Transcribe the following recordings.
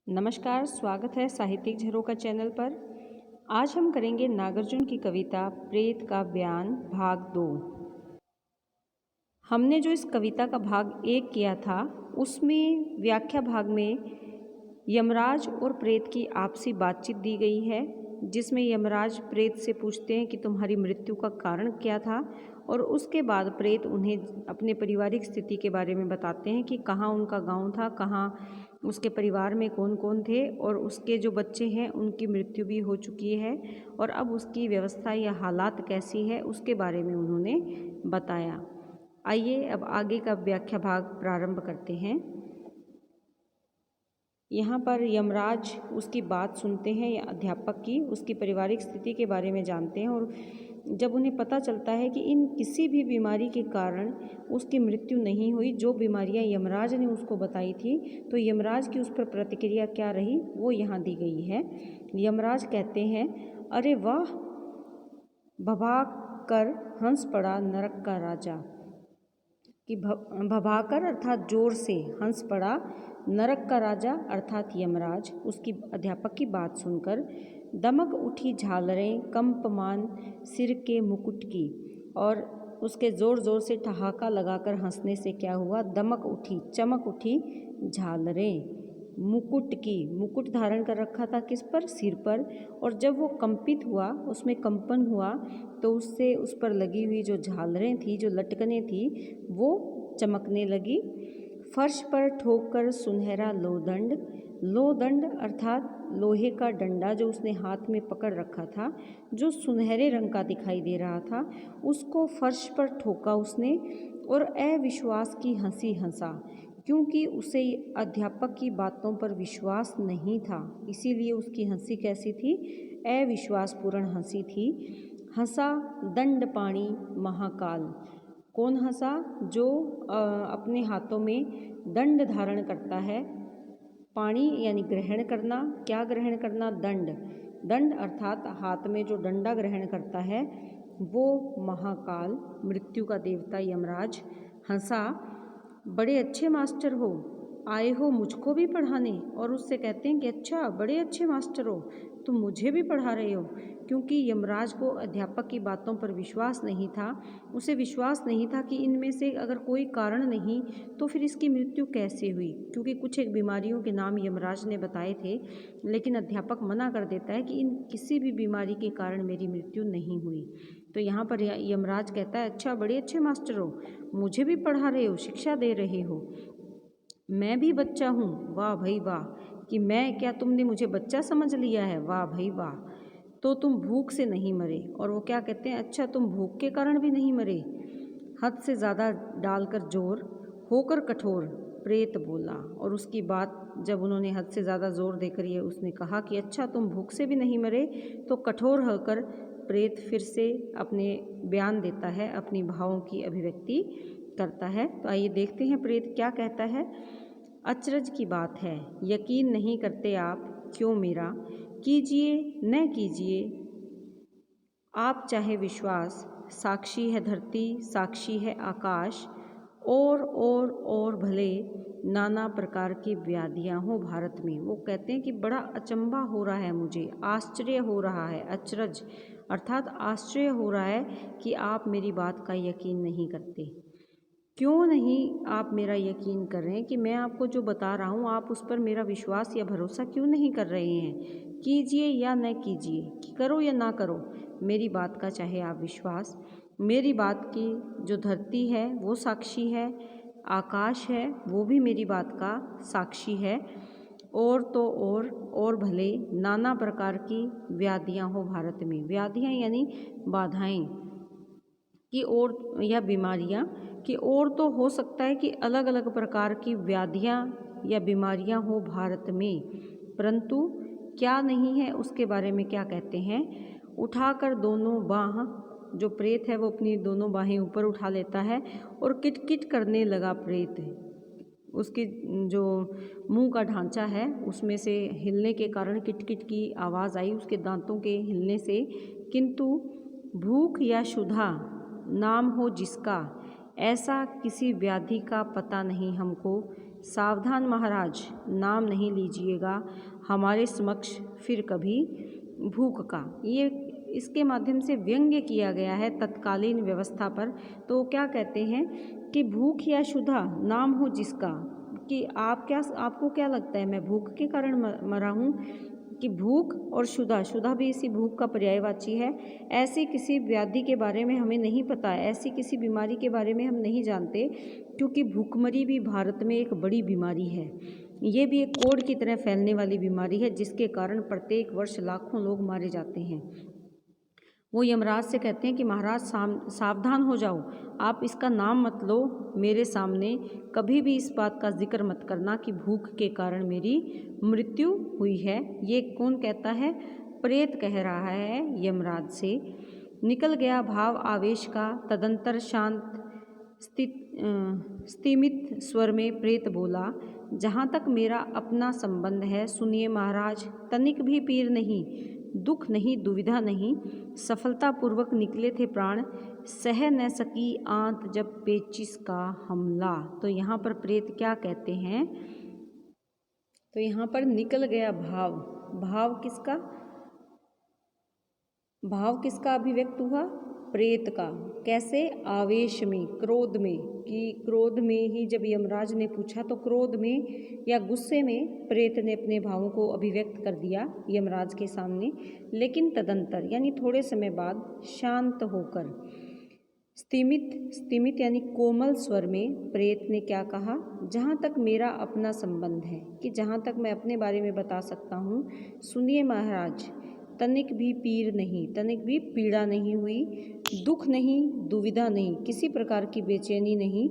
नमस्कार, स्वागत है साहित्यिक झरोखा चैनल पर। आज हम करेंगे नागार्जुन की कविता प्रेत का बयान भाग 2। हमने जो इस कविता का भाग 1 किया था उसमें व्याख्या भाग में यमराज और प्रेत की आपसी बातचीत दी गई है, जिसमें यमराज प्रेत से पूछते हैं कि तुम्हारी मृत्यु का कारण क्या था, और उसके बाद प्रेत उन्हें अपने पारिवारिक स्थिति के बारे में बताते हैं कि कहाँ उनका गांव था, कहाँ उसके परिवार में कौन कौन थे, और उसके जो बच्चे हैं उनकी मृत्यु भी हो चुकी है और अब उसकी व्यवस्था या हालात कैसी है उसके बारे में उन्होंने बताया। आइए अब आगे का व्याख्या भाग प्रारंभ करते हैं। यहाँ पर यमराज उसकी बात सुनते हैं या अध्यापक की, उसकी पारिवारिक स्थिति के बारे में जानते हैं, और जब उन्हें पता चलता है कि इन किसी भी बीमारी के कारण उसकी मृत्यु नहीं हुई, जो बीमारियाँ यमराज ने उसको बताई थी, तो यमराज की उस पर प्रतिक्रिया क्या रही वो यहाँ दी गई है। यमराज कहते हैं, अरे वाह, भभाक कर हंस पड़ा नरक का राजा, कि भभाकर अर्थात जोर से हंस पड़ा नरक का राजा अर्थात यमराज उसकी अध्यापक की बात सुनकर। दमक उठी झालरें कंपमान सिर के मुकुट की, और उसके ज़ोर ज़ोर से ठहाका लगाकर हंसने से क्या हुआ, दमक उठी, चमक उठी झालरें मुकुट की, मुकुट धारण कर रखा था किस पर, सिर पर, और जब वो कंपित हुआ, उसमें कंपन हुआ, तो उससे उस पर लगी हुई जो झालरें थी, जो लटकनें थी, वो चमकने लगी। फर्श पर ठोक कर सुनहरा लोदंड, लोदंड अर्थात लोहे का डंडा जो उसने हाथ में पकड़ रखा था, जो सुनहरे रंग का दिखाई दे रहा था, उसको फर्श पर ठोका उसने और अविश्वास की हंसी हंसा, क्योंकि उसे अध्यापक की बातों पर विश्वास नहीं था, इसीलिए उसकी हंसी कैसी थी, अविश्वासपूर्ण हंसी थी। हंसा दंडपाणी महाकाल, कौन हंसा, जो अपने हाथों में दंड धारण करता है। पाणी यानी ग्रहण करना, क्या ग्रहण करना, दंड, दंड अर्थात हाथ में जो डंडा ग्रहण करता है वो महाकाल मृत्यु का देवता यमराज हंसा। बड़े अच्छे मास्टर हो, आए हो मुझको भी पढ़ाने, और उससे कहते हैं कि अच्छा बड़े अच्छे मास्टर हो, तुम मुझे भी पढ़ा रहे हो, क्योंकि यमराज को अध्यापक की बातों पर विश्वास नहीं था। उसे विश्वास नहीं था कि इनमें से अगर कोई कारण नहीं तो फिर इसकी मृत्यु कैसे हुई, क्योंकि कुछ एक बीमारियों के नाम यमराज ने बताए थे, लेकिन अध्यापक मना कर देता है कि इन किसी भी बीमारी के कारण मेरी मृत्यु नहीं हुई। तो यहाँ पर यमराज कहता है, अच्छा बड़े अच्छे मास्टर हो, मुझे भी पढ़ा रहे हो, शिक्षा दे रहे हो, मैं भी बच्चा हूँ, वाह भाई वाह, कि मैं क्या, तुमने मुझे बच्चा समझ लिया है, वाह भाई वाह, तो तुम भूख से नहीं मरे। और वो क्या कहते हैं, अच्छा तुम भूख के कारण भी नहीं मरे। हद से ज़्यादा डालकर जोर होकर कठोर प्रेत बोला, और उसकी बात जब उन्होंने हद से ज़्यादा जोर देकर ये उसने कहा कि अच्छा तुम भूख से भी नहीं मरे, तो कठोर होकर प्रेत फिर से अपने बयान देता है, अपनी भावों की अभिव्यक्ति करता है। तो आइए देखते हैं प्रेत क्या कहता है। अचरज की बात है, यकीन नहीं करते आप, क्यों मेरा कीजिए न कीजिए आप चाहे विश्वास, साक्षी है धरती, साक्षी है आकाश, और भले नाना प्रकार की व्याधियाँ हों भारत में। वो कहते हैं कि बड़ा अचंभा हो रहा है, मुझे आश्चर्य हो रहा है, अचरज अर्थात आश्चर्य हो रहा है कि आप मेरी बात का यकीन नहीं करते। क्यों नहीं आप मेरा यकीन कर रहे हैं कि मैं आपको जो बता रहा हूँ आप उस पर मेरा विश्वास या भरोसा क्यों नहीं कर रहे हैं। कीजिए या न कीजिए, करो या ना करो, मेरी बात का चाहे आप विश्वास, मेरी बात की जो धरती है वो साक्षी है, आकाश है वो भी मेरी बात का साक्षी है, और तो और भले नाना प्रकार की व्याधियाँ हो भारत में। व्याधियाँ यानी बाधाएं कि, और या बीमारियाँ कि, और तो हो सकता है कि अलग अलग प्रकार की व्याधियाँ या बीमारियाँ हो भारत में, परंतु क्या नहीं है उसके बारे में क्या कहते हैं। उठाकर दोनों बाह, जो प्रेत है वो अपनी दोनों बाहें ऊपर उठा लेता है और किटकिट करने लगा प्रेत। उसकी जो मुंह का ढांचा है उसमें से हिलने के कारण किटकिट की आवाज़ आई, उसके दांतों के हिलने से। किंतु भूख या क्षुधा नाम हो जिसका, ऐसा किसी व्याधि का पता नहीं हमको, सावधान महाराज, नाम नहीं लीजिएगा हमारे समक्ष फिर कभी भूख का। ये इसके माध्यम से व्यंग्य किया गया है तत्कालीन व्यवस्था पर। तो क्या कहते हैं कि भूख या क्षुधा नाम हो जिसका, कि आपको क्या लगता है मैं भूख के कारण मरा हूँ, कि भूख और क्षुधा भी इसी भूख का पर्यायवाची है। ऐसी किसी व्याधि के बारे में हमें नहीं पता है, ऐसी किसी बीमारी के बारे में हम नहीं जानते, क्योंकि भूखमरी भी भारत में एक बड़ी बीमारी है। ये भी एक कोढ़ की तरह फैलने वाली बीमारी है, जिसके कारण प्रत्येक वर्ष लाखों लोग मारे जाते हैं। वो यमराज से कहते हैं कि महाराज सावधान हो जाओ, आप इसका नाम मत लो मेरे सामने, कभी भी इस बात का जिक्र मत करना कि भूख के कारण मेरी मृत्यु हुई है। ये कौन कहता है? प्रेत कह रहा है यमराज से। निकल गया भाव आवेश का, तदंतर शांत स्तिमित स्वर में प्रेत बोला, जहाँ तक मेरा अपना संबंध है सुनिए महाराज, तनिक भी पीर नहीं, दुख नहीं, दुविधा नहीं, सफलतापूर्वक निकले थे प्राण, सह न सकी आंत जब पेचिश का हमला। तो यहाँ पर प्रेत क्या कहते हैं? तो यहाँ पर निकल गया भाव किसका अभिव्यक्त हुआ? प्रेत का। कैसे? आवेश में, क्रोध में, कि क्रोध में ही जब यमराज ने पूछा तो क्रोध में या गुस्से में प्रेत ने अपने भावों को अभिव्यक्त कर दिया यमराज के सामने। लेकिन तदंतर यानी थोड़े समय बाद शांत होकर, स्तिमित यानी कोमल स्वर में प्रेत ने क्या कहा? जहाँ तक मेरा अपना संबंध है, कि जहाँ तक मैं अपने बारे में बता सकता हूँ, सुनिए महाराज, तनिक भी पीर नहीं, तनिक भी पीड़ा नहीं हुई, दुख नहीं, दुविधा नहीं, किसी प्रकार की बेचैनी नहीं,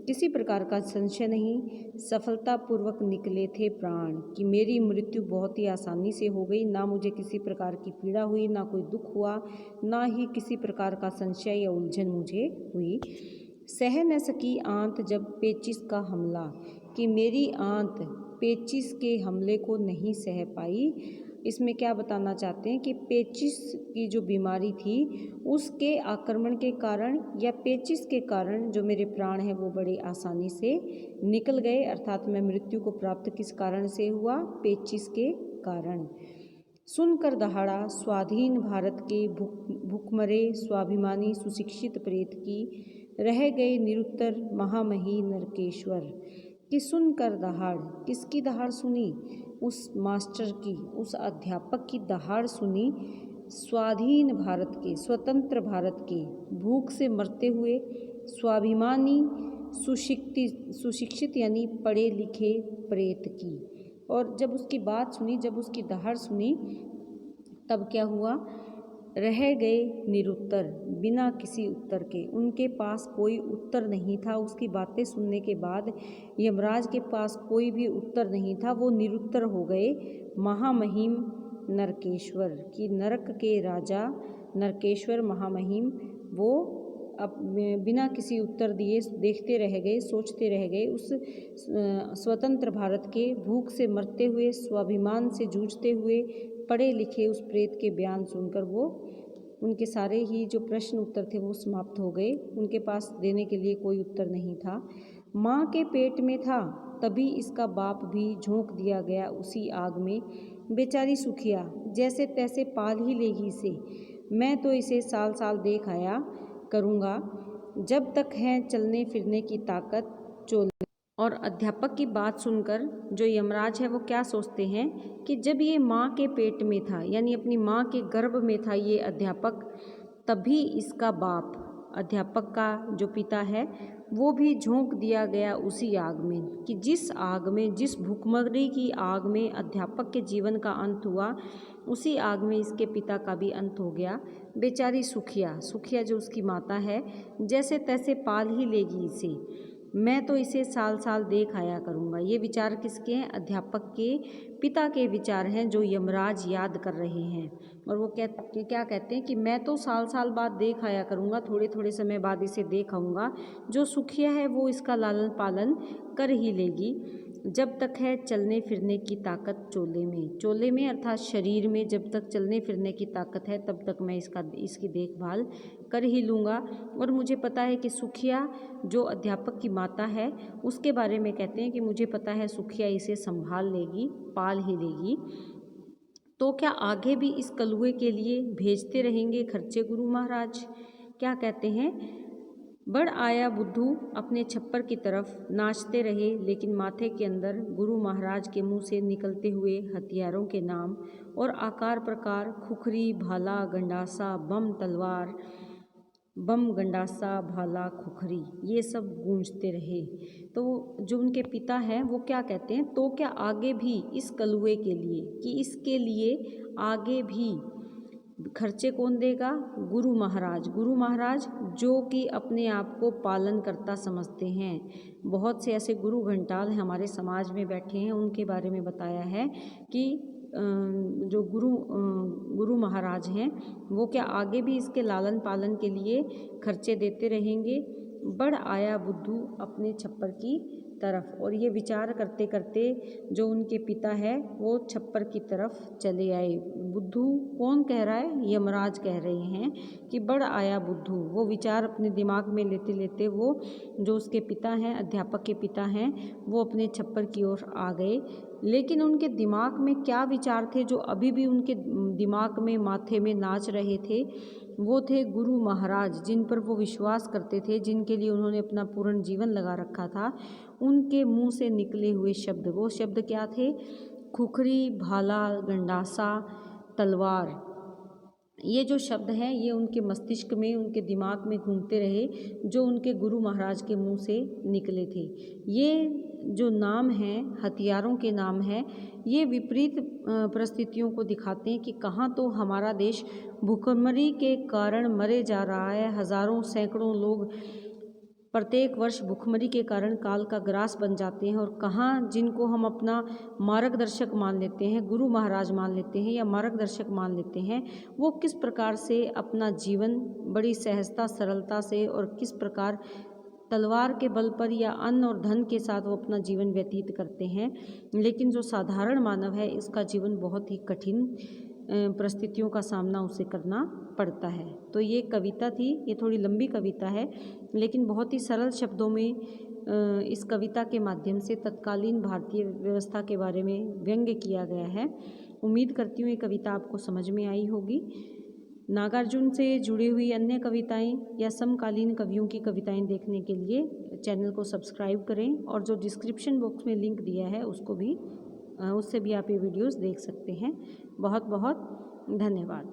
किसी प्रकार का संशय नहीं, सफलतापूर्वक निकले थे प्राण, कि मेरी मृत्यु बहुत ही आसानी से हो गई, ना मुझे किसी प्रकार की पीड़ा हुई, ना कोई दुख हुआ, ना ही किसी प्रकार का संशय या उलझन मुझे हुई। सह न सकी आंत जब पेचिश का हमला, कि मेरी आंत पेचिश के हमले को नहीं सह पाई। इसमें क्या बताना चाहते हैं कि पेचिश की जो बीमारी थी उसके आक्रमण के कारण या पेचिश के कारण जो मेरे प्राण हैं वो बड़े आसानी से निकल गए, अर्थात मैं मृत्यु को प्राप्त किस कारण से हुआ? पेचिश के कारण। सुनकर दहाड़ा स्वाधीन भारत के भूखमरे स्वाभिमानी सुशिक्षित प्रेत की, रह गए निरुत्तर महामही नरकेश्वर, कि सुनकर दहाड़, किसकी दहाड़ सुनी? उस मास्टर की, उस अध्यापक की दहाड़ सुनी, स्वाधीन भारत के, स्वतंत्र भारत के, भूख से मरते हुए स्वाभिमानी सुशिक्षित यानी पढ़े लिखे प्रेत की। और जब उसकी बात सुनी, जब उसकी दहाड़ सुनी, तब क्या हुआ? रह गए निरुत्तर, बिना किसी उत्तर के, उनके पास कोई उत्तर नहीं था। उसकी बातें सुनने के बाद यमराज के पास कोई भी उत्तर नहीं था, वो निरुत्तर हो गए। महामहिम नरकेश्वर, की नरक के राजा नरकेश्वर महामहिम, वो अब बिना किसी उत्तर दिए देखते रह गए, सोचते रह गए। उस स्वतंत्र भारत के भूख से मरते हुए, स्वाभिमान से जूझते हुए पढ़े लिखे उस प्रेत के बयान सुनकर वो, उनके सारे ही जो प्रश्न उत्तर थे वो समाप्त हो गए, उनके पास देने के लिए कोई उत्तर नहीं था। माँ के पेट में था तभी इसका बाप भी झोंक दिया गया उसी आग में, बेचारी सुखिया जैसे तैसे पाल ही लेगी इसे, मैं तो इसे साल साल देख आया करूँगा, जब तक है चलने फिरने की ताकत चोल। और अध्यापक की बात सुनकर जो यमराज है वो क्या सोचते हैं कि जब ये माँ के पेट में था, यानी अपनी माँ के गर्भ में था ये अध्यापक, तभी इसका बाप, अध्यापक का जो पिता है, वो भी झोंक दिया गया उसी आग में, कि जिस आग में, जिस भूखमरी की आग में अध्यापक के जीवन का अंत हुआ, उसी आग में इसके पिता का भी अंत हो गया। बेचारी सुखिया जो उसकी माता है, जैसे तैसे पाल ही लेगी इसे, मैं तो इसे साल साल देख आया करूँगा। ये विचार किसके हैं? अध्यापक के पिता के विचार हैं जो यमराज याद कर रहे हैं। और वो क्या कहते हैं कि मैं तो साल साल बाद देख आया करूँगा, थोड़े थोड़े समय बाद इसे देख आऊँगा, जो सुखिया है वो इसका लालन पालन कर ही लेगी। जब तक है चलने फिरने की ताकत चोले में। चोले में अर्थात शरीर में जब तक चलने फिरने की ताकत है तब तक मैं इसकी देखभाल कर ही लूँगा। और मुझे पता है कि सुखिया जो अध्यापक की माता है उसके बारे में कहते हैं कि मुझे पता है सुखिया इसे संभाल लेगी, पाल ही लेगी। तो क्या आगे भी इस कलुए के लिए भेजते रहेंगे खर्चे गुरु महाराज? क्या कहते हैं, बढ़ आया बुद्धू अपने छप्पर की तरफ, नाचते रहे लेकिन माथे के अंदर गुरु महाराज के मुंह से निकलते हुए हथियारों के नाम और आकार प्रकार, खुखरी, भाला, गंडासा, बम, तलवार, बम, गंडासा, भाला, खुखरी, ये सब गूंजते रहे। तो जो उनके पिता हैं वो क्या कहते हैं, तो क्या आगे भी इस कलुए के लिए, कि इसके लिए आगे भी खर्चे कौन देगा? गुरु महाराज। गुरु महाराज जो कि अपने आप को पालन करता समझते हैं। बहुत से ऐसे गुरु घंटाल हमारे समाज में बैठे हैं, उनके बारे में बताया है कि जो गुरु महाराज हैं वो क्या आगे भी इसके लालन पालन के लिए खर्चे देते रहेंगे? बढ़ आया बुद्धू अपने छप्पर की तरफ। और ये विचार करते करते जो उनके पिता है वो छप्पर की तरफ चले आए। बुद्धू कौन कह रहा है? यमराज कह रहे हैं कि बढ़ आया बुद्धू। वो विचार अपने दिमाग में लेते लेते वो जो उसके पिता हैं, अध्यापक के पिता हैं, वो अपने छप्पर की ओर आ गए। लेकिन उनके दिमाग में क्या विचार थे जो अभी भी उनके दिमाग में, माथे में नाच रहे थे? वो थे गुरु महाराज, जिन पर वो विश्वास करते थे, जिनके लिए उन्होंने अपना पूर्ण जीवन लगा रखा था। उनके मुंह से निकले हुए शब्द, वो शब्द क्या थे? खुखरी, भाला, गंडासा, तलवार। ये जो शब्द हैं ये उनके मस्तिष्क में, उनके दिमाग में घूमते रहे, जो उनके गुरु महाराज के मुंह से निकले थे। ये जो नाम हैं, हथियारों के नाम हैं, ये विपरीत परिस्थितियों को दिखाते हैं कि कहाँ तो हमारा देश भूखमरी के कारण मरे जा रहा है, हज़ारों सैकड़ों लोग प्रत्येक वर्ष भूखमरी के कारण काल का ग्रास बन जाते हैं, और कहाँ जिनको हम अपना मार्गदर्शक मान लेते हैं, गुरु महाराज मान लेते हैं या मार्गदर्शक मान लेते हैं, वो किस प्रकार से अपना जीवन बड़ी सहजता, सरलता से और किस प्रकार तलवार के बल पर या अन्न और धन के साथ वो अपना जीवन व्यतीत करते हैं। लेकिन जो साधारण मानव है इसका जीवन बहुत ही कठिन परिस्थितियों का सामना उसे करना पड़ता है। तो ये कविता थी, ये थोड़ी लंबी कविता है लेकिन बहुत ही सरल शब्दों में इस कविता के माध्यम से तत्कालीन भारतीय व्यवस्था के बारे में व्यंग्य किया गया है। उम्मीद करती हूँ ये कविता आपको समझ में आई होगी। नागार्जुन से जुड़ी हुई अन्य कविताएं या समकालीन कवियों की कविताएं देखने के लिए चैनल को सब्सक्राइब करें, और जो डिस्क्रिप्शन बॉक्स में लिंक दिया है उससे भी आप ये वीडियोस देख सकते हैं। बहुत बहुत धन्यवाद।